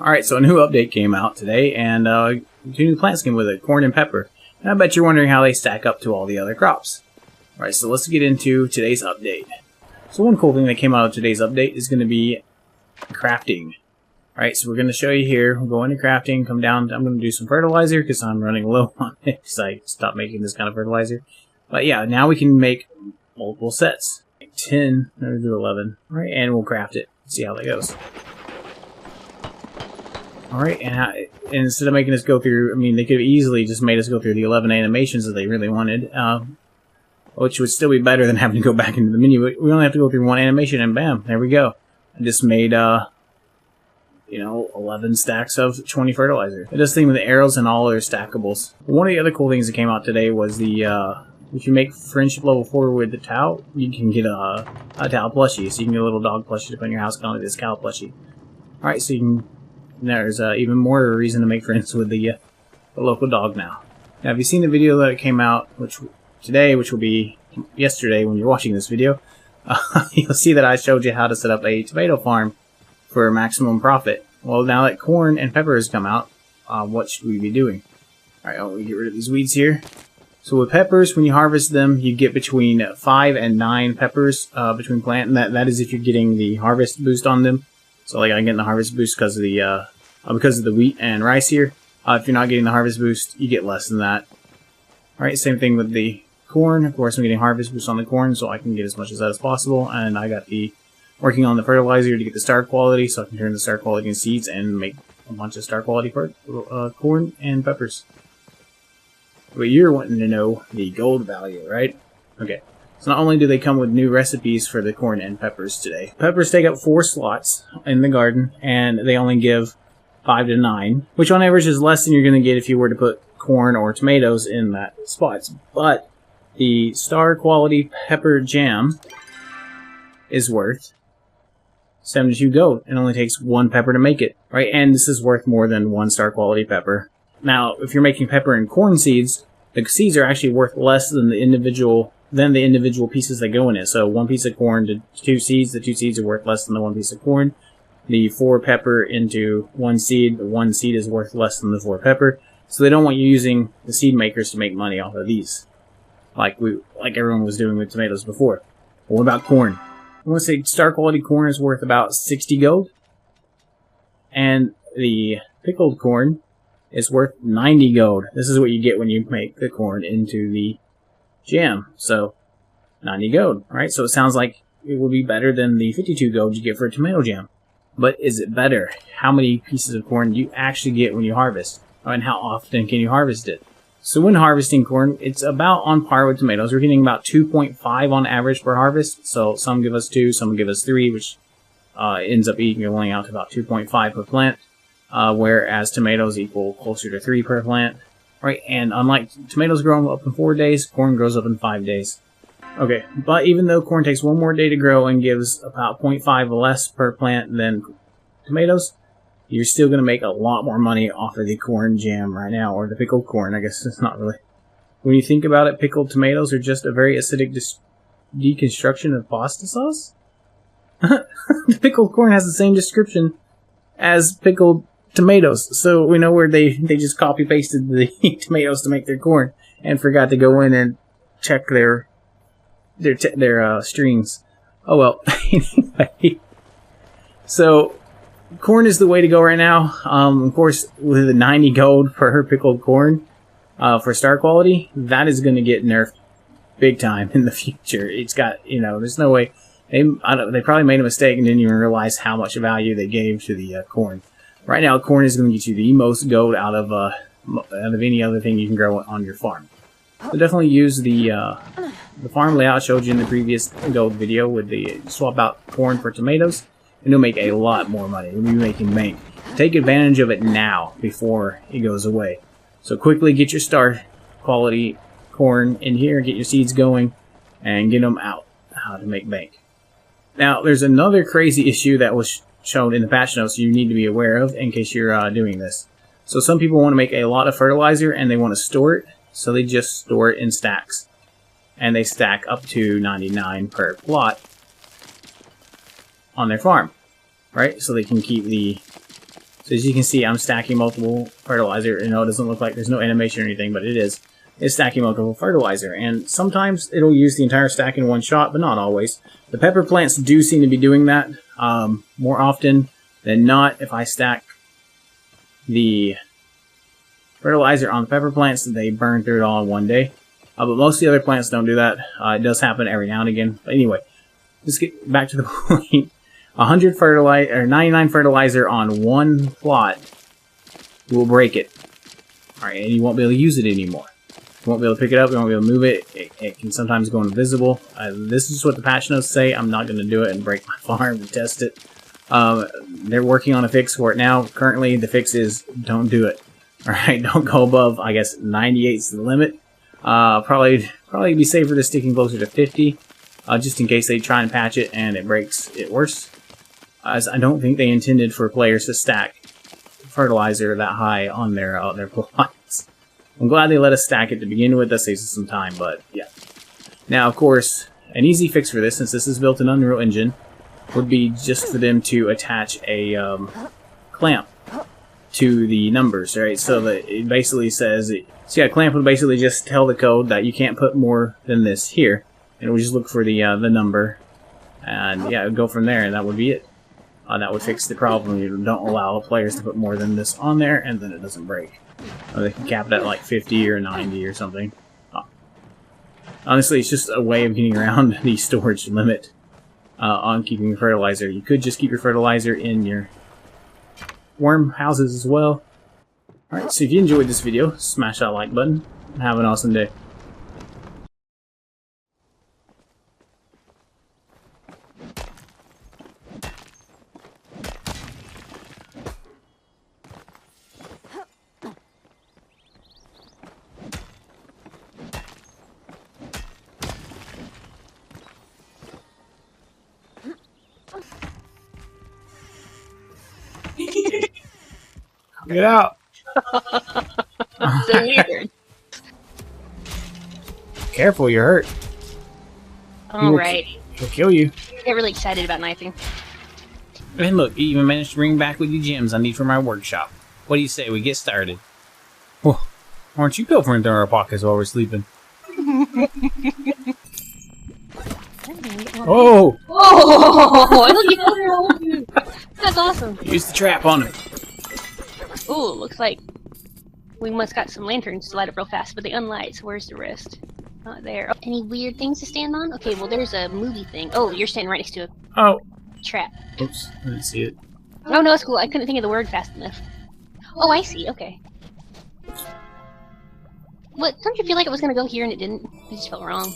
Alright, so a new update came out today, and two new plants came with it, corn and pepper. And I bet you're wondering how they stack up to all the other crops. Alright, so let's get into today's update. So one cool thing that came out of today's update is going to be crafting. Alright, so we're going to show you here. We'll go into crafting, come down. I'm going to do some fertilizer because I'm running low on it because I stopped making this kind of fertilizer. But yeah, now we can make multiple sets. 10, I'm going to do 11. Alright, and we'll craft it. See how that goes. Alright, and instead of making us go through, I mean, they could have easily just made us go through the 11 animations that they really wanted, which would still be better than having to go back into the menu. But we only have to go through one animation, and bam, there we go. I just made, 11 stacks of 20 fertilizer. It does the thing with the arrows and all other stackables. One of the other cool things that came out today was the, if you make friendship level 4 with the Tau, you can get a Tau plushie. So you can get a little dog plushie to put in your house, kind of like this cow plushie. Alright, so you can... There's even more reason to make friends with the local dog now. Now, have you seen the video that came out which will be yesterday when you're watching this video? You'll see that I showed you how to set up a tomato farm for maximum profit. Well, now that corn and pepper has come out, what should we be doing? Alright, I'll get rid of these weeds here. So with peppers, when you harvest them, you get between 5 and 9 peppers between plant, and that is if you're getting the harvest boost on them. So like I'm getting the harvest boost because of the wheat and rice here. If you're not getting the harvest boost, you get less than that. Alright, same thing with the corn. Of course, I'm getting harvest boost on the corn, so I can get as much of that as possible. And I got working on the fertilizer to get the star quality, so I can turn the star quality into seeds and make a bunch of star quality corn and peppers. But you're wanting to know the gold value, right? Okay. So not only do they come with new recipes for the corn and peppers today. Peppers take up 4 slots in the garden, and they only give 5 to 9, which on average is less than you're going to get if you were to put corn or tomatoes in that spots. But the star quality pepper jam is worth 72 gold. It only takes 1 pepper to make it, right? And this is worth more than 1 star quality pepper. Now, if you're making pepper and corn seeds, the seeds are actually worth less than the individual pieces that go in it. So 1 piece of corn to 2 seeds, the 2 seeds are worth less than the 1 piece of corn. The 4 pepper into 1 seed, the 1 seed is worth less than the 4 pepper. So they don't want you using the seed makers to make money off of these, like everyone was doing with tomatoes before. But what about corn? I want to say star quality corn is worth about 60 gold, and the pickled corn is worth 90 gold. This is what you get when you make the corn into the jam. So 90 gold, right? So it sounds like it will be better than the 52 gold you get for a tomato jam. But is it better? How many pieces of corn do you actually get when you harvest? And how often can you harvest it? So when harvesting corn, it's about on par with tomatoes. We're getting about 2.5 on average per harvest. So some give us 2, some give us 3, which ends up equaling out to about 2.5 per plant. Whereas tomatoes equal closer to 3 per plant. Right, and unlike tomatoes grow up in 4 days, corn grows up in 5 days. Okay, but even though corn takes 1 more day to grow and gives about 0.5 less per plant than tomatoes, you're still going to make a lot more money off of the corn jam right now, or the pickled corn. I guess it's not really. When you think about it, pickled tomatoes are just a very acidic deconstruction of pasta sauce. The pickled corn has the same description as pickled tomatoes, so we know where they just copy pasted the tomatoes to make their corn and forgot to go in and check their strings. Oh well. Anyway, so corn is the way to go right now. Of course, with the 90 gold for her pickled corn for star quality, that is going to get nerfed big time in the future. It's got, there's no way. They probably made a mistake and didn't even realize how much value they gave to the corn. Right now, corn is going to get you the most gold out of any other thing you can grow on your farm. So definitely use the farm layout I showed you in the previous gold video with the swap out corn for tomatoes, and you'll make a lot more money. You'll be making bank. Take advantage of it now before it goes away. So quickly get your star quality corn in here, get your seeds going, and get them out to make bank. Now, there's another crazy issue that was shown in the patch notes you need to be aware of in case you're doing this. So some people want to make a lot of fertilizer and they want to store it, so they just store it in stacks. And they stack up to 99 per plot on their farm, right? So they can keep the So as you can see, I'm stacking multiple fertilizer. You know, it doesn't look like there's no animation or anything, but it is. It's stacking multiple fertilizer, and sometimes it'll use the entire stack in one shot, but not always. The pepper plants do seem to be doing that more often than not. If I stack the fertilizer on the pepper plants, they burn through it all in one day. But most of the other plants don't do that. It does happen every now and again. But anyway, let's get back to the point. 100 fertilizer or 99 fertilizer on one plot will break it. Alright, and you won't be able to use it anymore. You won't be able to pick it up, you won't be able to move it. It can sometimes go invisible. This is what the patch notes say. I'm not going to do it and break my farm to test it. They're working on a fix for it now. Currently, the fix is don't do it. Alright, don't go above, I guess, 98 is the limit. Probably be safer to sticking closer to 50, just in case they try and patch it and it breaks it worse. As I don't think they intended for players to stack fertilizer that high on their plots. I'm glad they let us stack it to begin with. That saves us some time, but yeah. Now, of course, an easy fix for this, since this is built in Unreal Engine, would be just for them to attach a clamp to the numbers, right? So that it basically says, so yeah, a clamp would basically just tell the code that you can't put more than this here, and it would just look for the number, and yeah, it would go from there, and that would be it. That would fix the problem. You don't allow players to put more than this on there, and then it doesn't break. They can cap it at like 50 or 90 or something. Honestly, it's just a way of getting around the storage limit on keeping your fertilizer. You could just keep your fertilizer in your worm houses as well. Alright, so if you enjoyed this video, smash that like button, and have an awesome day. Get out! So weird. Careful, you're hurt. Alright. He'll kill you. I get really excited about knifing. And look, you even managed to bring back with you gems I need for my workshop. What do you say we get started? Well, why don't you go for into our pockets while we're sleeping? Oh! Oh! That's awesome. Use the trap on him. Ooh, looks like we must got some lanterns to light up real fast, but they unlight, so where's the rest? Not there. Oh, any weird things to stand on? Okay, well there's a movie thing. Oh, you're standing right next to a trap. Oops, I didn't see it. Oh no, it's cool. I couldn't think of the word fast enough. Oh, I see. Okay. What? Don't you feel like it was gonna go here and it didn't? It just felt wrong.